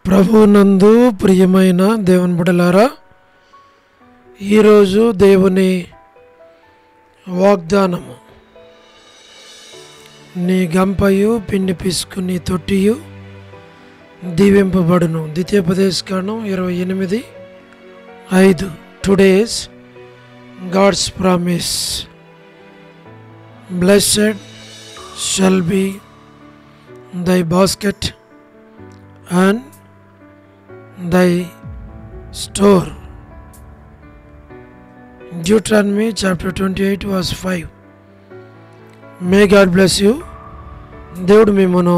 ప్రభునందు ప్రియమైన దేవుని బిడ్డలారా, ఈరోజు దేవుని వాగ్దానము, నీ గంపయు పిండి పిసుకు నీ తొట్టియు దీవింపబడును. ద్వితీయోపదేశకాండం 28:5. Today's God's promise. Blessed shall be thy basket and thy store. Deuteronomy chapter 28 verse 5. May God bless you. దేవుడు మిమ్మను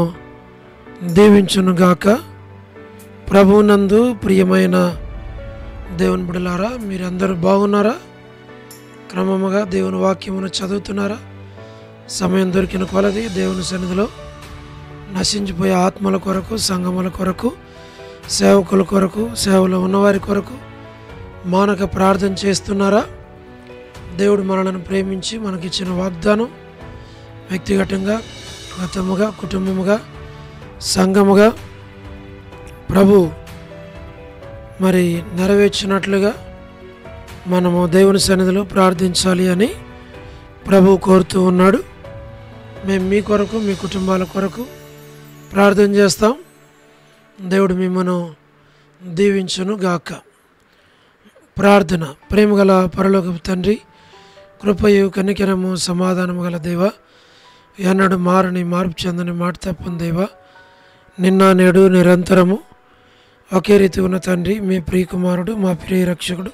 దీవించును గాక. ప్రభువునందు ప్రియమైన దేవుని బిడ్డలారా, మీరందరూ బాగున్నారా? క్రమముగా దేవుని వాక్యమును చదువుతున్నారా? సమయం దొరికిన కొలది దేవుని సన్నిధిలో నశించిపోయే ఆత్మల కొరకు, సంఘముల కొరకు, సేవకుల కొరకు, సేవలో ఉన్నవారి కొరకు మానక ప్రార్థన చేస్తున్నారా? దేవుడు మనలను ప్రేమించి మనకిచ్చిన వాగ్దానం వ్యక్తిగతంగా, గతముగా, కుటుంబముగా, సంఘముగా ప్రభు మరి నెరవేర్చినట్లుగా మనము దేవుని సన్నిధిలో ప్రార్థించాలి అని ప్రభు కోరుతూ ఉన్నాడు. మేము మీ కొరకు, మీ కుటుంబాల కొరకు ప్రార్థన చేస్తాం. దేవుడు మిమ్మను దీవించును గాక. ప్రార్థన. ప్రేమగల పరలోకపు తండ్రి, కృపయు కనికరము సమాధానము గల దేవ, ఎన్నడు మారని మార్పు చెందని మాట తప్పని దేవ, నిన్న నేడు నిరంతరము ఒకే రీతి ఉన్న తండ్రి, మీ ప్రియకుమారుడు, మా ప్రియ రక్షకుడు,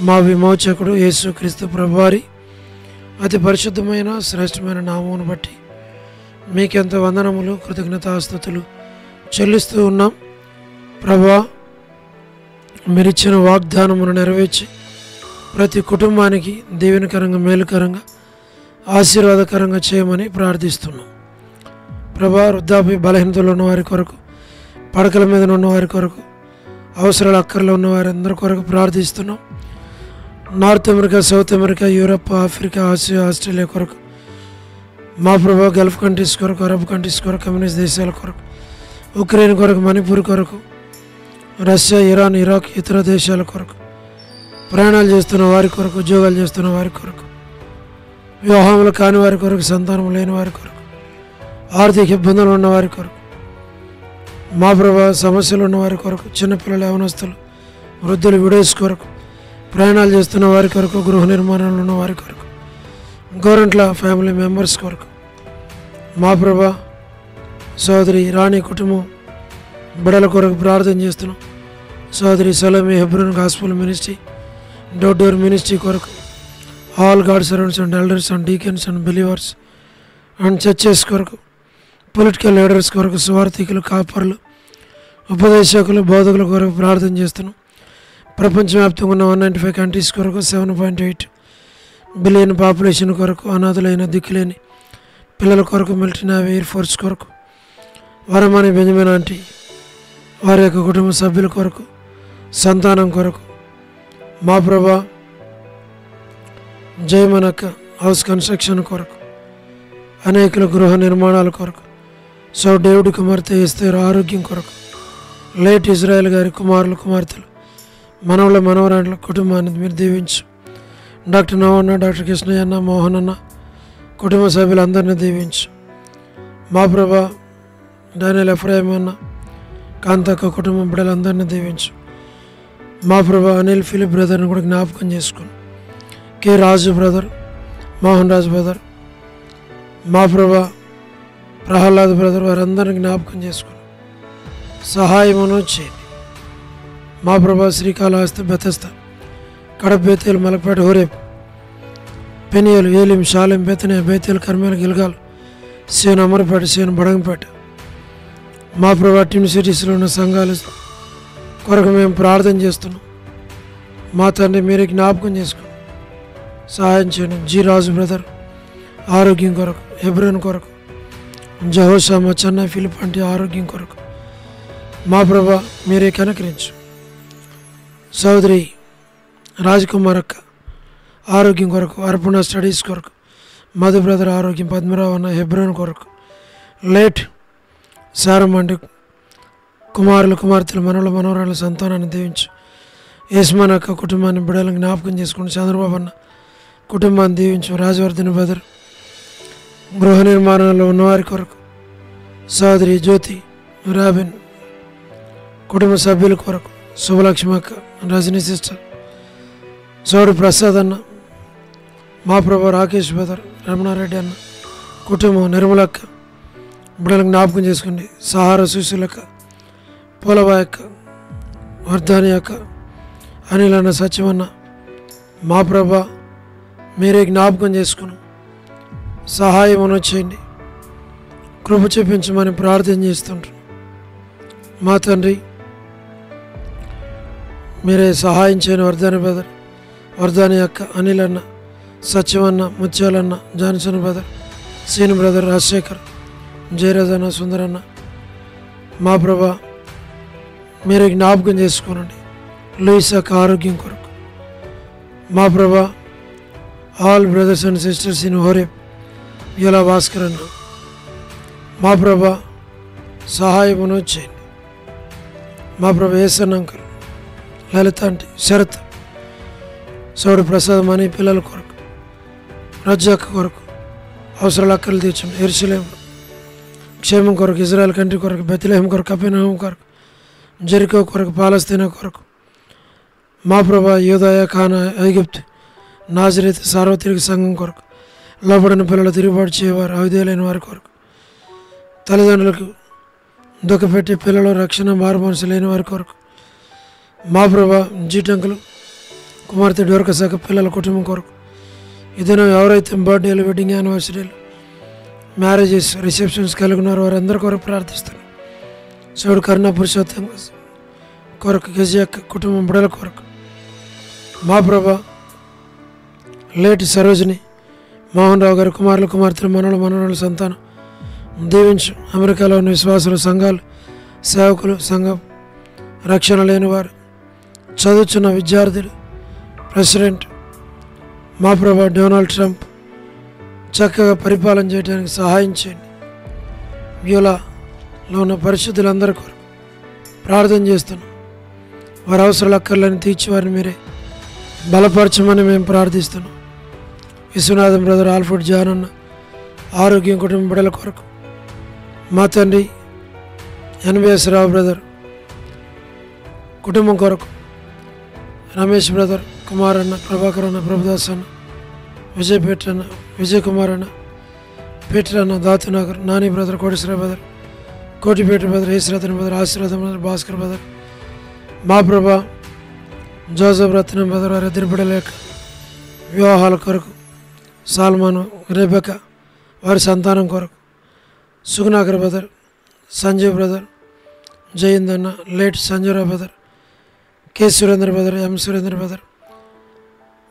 మా విమోచకుడు యేసుక్రీస్తు ప్రభువారి అతి పరిశుద్ధమైన శ్రేష్టమైన నామమును బట్టి మీకెంత వందనములు, కృతజ్ఞతాస్తుతులు చెల్లిస్తూ ఉన్నాం. ప్రభువా, మీరిచ్చిన వాగ్దానమును నెరవేర్చి ప్రతి కుటుంబానికి దీవెనకరంగా, మేలుకరంగా, ఆశీర్వాదకరంగా చేయమని ప్రార్థిస్తున్నాం. ప్రభువా, వృద్ధాప్య బలహీనతలు ఉన్నవారి కొరకు, పడకల మీద ఉన్నవారి కొరకు, అవసరాలు అక్కర్లో ఉన్నవారి అందరి కొరకు ప్రార్థిస్తున్నాం. North America, south America, Europe, Africa, Asia, Australia కొరకు, మా ప్రభా, గల్ఫ్ కంట్రీస్ కొరకు, అరబ్ కంట్రీస్ కొరకు, కమ్యూనిస్ట్ దేశాల కొరకు, ఉక్రెయిన్ కొరకు, మణిపూర్ కొరకు, రష్యా, ఇరాన్, ఇరాక్, ఇతర దేశాల కొరకు, ప్రయాణాలు చేస్తున్న వారి కొరకు, ఉద్యోగాలు చేస్తున్న వారి కొరకు, వివాహములు కాని వారి కొరకు, సంతానం లేని వారి కొరకు, ఆర్థిక ఇబ్బందులు ఉన్న వారి కొరకు, మా ప్రభా, సమస్యలు ఉన్నవారి కొరకు, చిన్నపిల్లలు, యవనస్తులు, వృద్ధులు, విడోస్ కొరకు, ప్రయాణాలు చేస్తున్న వారి కొరకు, గృహ నిర్మాణాలు ఉన్న వారి కొరకు, గవర్నమెంట్ల ఫ్యామిలీ మెంబర్స్ కొరకు, మా ప్రభా, సోదరి రాణి కుటుంబం బిడల కొరకు ప్రార్థన చేస్తున్నాం. సోదరి Salomi Hebron gospel ministry, door door ministry కొరకు, all god servants and elders and deacons and believers and churches కొరకు, పొలిటికల్ లీడర్స్ కొరకు, స్వార్థికులు, కాపరులు, ఉపదేశకులు, బోధకుల కొరకు ప్రార్థన చేస్తున్నాం. ప్రపంచవ్యాప్తంగా ఉన్న 195 కంట్రీస్ కొరకు, 7.8 బిలియన్ పాపులేషన్ కొరకు, అనాథులైన దిక్కులేని పిల్లల కొరకు, మిలిటరీ, నేవీ, ఎయిర్ ఫోర్స్ కొరకు, వరమణి బెంజమిన్ ఆంటీ వారి యొక్క కుటుంబ సభ్యుల కొరకు, సంతానం కొరకు, మా ప్రభా, జయమనక్క హౌస్ కన్స్ట్రక్షన్ కొరకు, అనేకుల గృహ నిర్మాణాల కొరకు, సో డేవిడ్ కుమార్తె ఎస్తేరు ఆరోగ్యం కొరకు, లేట్ ఇజ్రాయెల్ గారి కుమారులు, కుమార్తెలు, మనవల మనవరాండ్ల కుటుంబాన్ని మీరు దీవించు. డాక్టర్ నవన్న, డాక్టర్ కృష్ణయ్య అన్న, మోహన్ అన్న కుటుంబ సభ్యులందరినీ దీవించు. మా ప్రభా, డానియల్ ఎఫ్రాయిం అన్న, కాంతక్క కుటుంబం బిడ్డలందరినీ దీవించు. మా ప్రభా, అనిల్ ఫిలిప్ బ్రదర్ని కూడా జ్ఞాపకం చేసుకుని, కె రాజు బ్రదర్, మోహన్ రాజు బ్రదర్, మా ప్రభా, ప్రహ్లాద్ బ్రదర్, వారందరినీ జ్ఞాపకం చేసుకుని సహాయమును చేయండి. మా ప్రభా, శ్రీకాళహస్తి, బెతస్తా, కడప, బేతేలు, మలపేట, హోరేప్, పెనియలు, ఏలిం, షాలెం, బేతనియా, బేతేలు, కర్మేలు, గిల్గాల్, సేను, అమరపేట, సేను, బడంగపేట, మా ప్రభా, టిమ్ సిటీస్లో ఉన్న సంఘాల కొరకు మేము ప్రార్థన చేస్తున్నాం. మా తండ్రి, మీరే జ్ఞాపకం చేసుకుని సహాయం చేయండి. జి రాజు బ్రదర్ ఆరోగ్యం కొరకు, హెబ్రోన్ కొరకు, జహోషా, మా చెన్నై, ఫిలిప్ అంటే ఆరోగ్యం కొరకు, మా ప్రభా, మీరే కనకరించు. సోదరి రాజ్కుమార్ అక్క ఆరోగ్యం కొరకు, అర్పణ స్టడీస్ కొరకు, మధు బ్రదర్ ఆరోగ్యం, పద్మరావు అన్న హెబ్రోన్ కొరకు, లేట్ సారమండి కుమారులు కుమార్తెలు మనవలు మనవరాళ్ళ సంతానాన్ని దీవించు. యశ్మాన్ అక్క కుటుంబాన్ని బిడ్డలను జ్ఞాపకం చేసుకోండి. చంద్రబాబు అన్న కుటుంబాన్ని దీవించు. రాజవర్ధన్ బ్రదర్ గృహ నిర్మాణంలో ఉన్నవారి కొరకు, సోదరి జ్యోతి రాబిన్ కుటుంబ సభ్యుల కొరకు, శుభలక్ష్మి అక్క, రజనీ సిస్టర్, సోడు ప్రసాద్ అన్న, మా ప్రభు రాకేష్ బ్రదర్, రమణారెడ్డి అన్న కుటుంబం, నిర్మలక్క బిడ్డలను జ్ఞాపకం చేసుకోండి. సహార సుశీలక్క, పూలబాయ్ అక్క, వర్ధాని అక్క, అనిల్ అన్న, సత్యమన్న, మా ప్రభ మీరే జ్ఞాపకం చేసుకుని సహాయం చేయండి, కృప చూపించమని ప్రార్థన చేస్తుంటాను. మా తండ్రి మీరే సహాయం చేయని వర్ధాని బ్రదర్, వర్ధాని అక్క, అనిల్ అన్న, సత్యమన్న, ముత్యాలన్న, Johnson brother, Seenu brother, Rajasekhar, Jayaraj అన్న, సుందరన్న, మా ప్రభా మీరే జ్ఞాపకం చేసుకోనండి. లూయిస్ అక్క ఆరోగ్యం కొరకు, మా ప్రభా all brothers and sisters in Horeb, యోలా భాస్కర్ అన్న, మా ప్రభా సహాయమును చేయండి. మా ప్రభా ఏసన్న అంకల్, లలిత ఆంటీ, శరత్, సౌడు ప్రసాద్ మనీ పిల్లల కొరకు, రజ్జక్క కొరకు అవసరాలు అక్కలు తీర్చండి. యెరూషలేము క్షేమం కొరకు, ఇజ్రాయెల్ కంట్రీ కొరకు, బెత్లెహేం కొరకు, కపెర్నహూము కొరకు, జెరికో కొరకు, పాలస్తీనా కొరకు, మా ప్రభా యూదయ, కానా, ఐగుప్తు, నాజరేతు సార్వత్రిక సంఘం కొరకు, లోబడిన పిల్లలు తిరుగుబాటు చేయవారు, అవిధేయులైన వారి కొరకు, తల్లిదండ్రులకు దుఃఖపెట్టి పిల్లలు రక్షణ మారు మనసు లేని వారి కొరకు, మా ప్రభా జీటంకులు కుమార్తె డోర్కసాక పిల్లల కుటుంబం కొరకు, ఇదైనా ఎవరైతే బర్త్డేలు, వెడ్డింగ్ యానివర్సరీలు, మ్యారేజెస్, రిసెప్షన్స్ కలిగి ఉన్నారో వారందరి కొరకు ప్రార్థిస్తున్నాను. శివుడు కరుణ పురుషోత్తం కొరకు, గజియక్క కుటుంబం బిడ్డల కొరకు, మా ప్రభా లేటి సరోజిని, మోహన్ రావు గారి కుమారులు కుమార్తెలు మనవలు మనవరాళ్ళ సంతానం దీవించు. అమెరికాలో ఉన్న విశ్వాసులు, సంఘాలు, సేవకులు, సంఘం, రక్షణ లేని వారు, చదువుతున్న విద్యార్థులు, ప్రెసిడెంట్ మా ప్రభా డొనాల్డ్ ట్రంప్ చక్కగా పరిపాలన చేయడానికి సహాయం చేయండి. వ్యూలాలో ఉన్న పరిశుద్ధులందరి కొరకు ప్రార్థన చేస్తున్నాం. వారి అవసరాలు అక్కర్లని తీర్చి వారిని మీరే బలపరచమని మేము ప్రార్థిస్తున్నాం. విశ్వనాథం బ్రదర్, ఆల్ఫర్డ్ జాన్ అన్న ఆరోగ్యం కుటుంబ బిడ్డల కొరకు, మా తండ్రి ఎన్బిఎస్ రావు బ్రదర్ కుటుంబం కొరకు, రమేష్ బ్రదర్, కుమార్ అన్న, ప్రభాకర్ అన్న, ప్రభుదాస్ అన్న, విజయ్ పీటర్ అన్న, విజయ్ కుమార్ అన్న, పీటర్ అన్న, దాతునగర్, Nani brother, Koteswara brother, Kotipeta brother, ఈశ్వరతన్ brother, Ashirvadam brother, Bhaskar brother, మా ప్రభా జోసఫ్ రత్నం బ్రదర్, వారి ఇద్దరు బిడ్డల యొక్క వివాహాల కొరకు, సాల్మాను, రెబెక వారి సంతానం కొరకు, సుగుణాకర్ బ్రదర్, సంజీవ్ బ్రదర్, జయంద్ అన్న, late Sanjeevarao brother, K Surendra brother, M Surendra brother,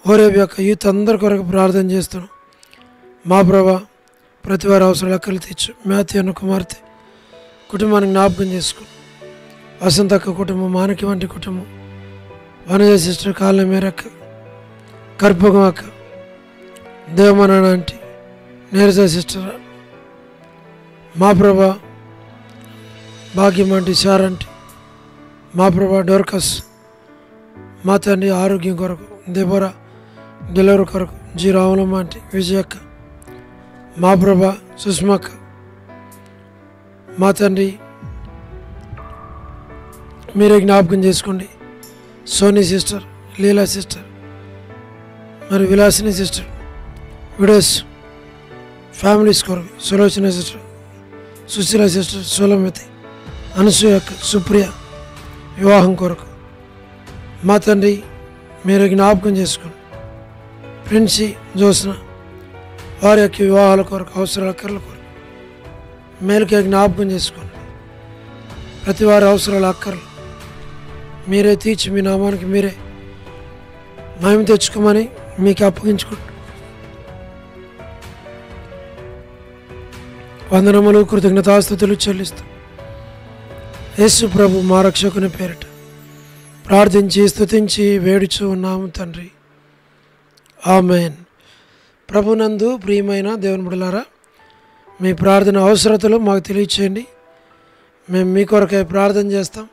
Horeb యొక్క యూత్ అందరి కొరకు ప్రార్థన చేస్తున్నాం. మా ప్రభా ప్రతి వారి అవసరాలు అక్కలు తీర్చు. మ్యాథ్యూ అన్న కుమార్తె కుటుంబానికి జ్ఞాపకం చేసుకుని, వసంతక్క కుటుంబం, మానకి వంటి కుటుంబం, వనజ సిస్టర్, కాళ్ళ మేరక్క, కర్పగం అక్క, దేవమనాన్న ఆంటీ, నీరజ సిస్టర్, మా ప్రభా భాగ్యం ఆంటీ, షార్ ఆంటీ, మా ప్రభా డోర్కస్, మా తండ్రి ఆరోగ్యం కొరకు, దెబోరా డెలివరీ కొరకు, జి రాములమ్మ ఆంటీ, విజయక్క, మా ప్రభా సుష్మక్క, మా తండ్రి మీరే జ్ఞాపకం చేసుకోండి. సోనీ సిస్టర్, లీలా సిస్టర్, మరి విలాసిని సిస్టర్, విడోస్ ఫ్యామిలీస్ కొరకు, సులోచన సిస్టర్, సుశీల సిస్టర్, సోలమతి, అనసూయ, సుప్రియ వివాహం కొరకు, మా తండ్రి మీరు జ్ఞాపకం చేసుకోండి. ప్రిన్సీ, జోస్న వారి యొక్క వివాహాల కొరకు, అవసరాల అక్కర్ల కొరకు మేలుకే జ్ఞాపకం చేసుకోండి. ప్రతి వారి అవసరాల అక్కర్లు మీరే తీర్చి మీ నామానికి మీరే మహిమ తెచ్చుకోమని మీకు అప్పగించుకుంటాం. వందనములు, కృతజ్ఞతాస్తుతులు చెల్లిస్తాం. యేసు ప్రభు మా రక్షకుని పేరిట ప్రార్థించి స్తుతించి వేడుచు ఉన్నాము తండ్రి, ఆమేన్. ప్రభునందు ప్రియమైన దేవుని బిడ్డలారా, మీ ప్రార్థన అవసరతలు మాకు తెలియచేయండి. మేము మీ కొరకై ప్రార్థన చేస్తాం.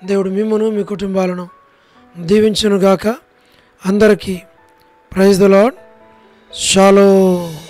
దేవుడు మిమ్మును మీ కుటుంబాలను దీవించునుగాక. అందరికీ ప్రైజ్ ద లార్డ్. షాలోమ్.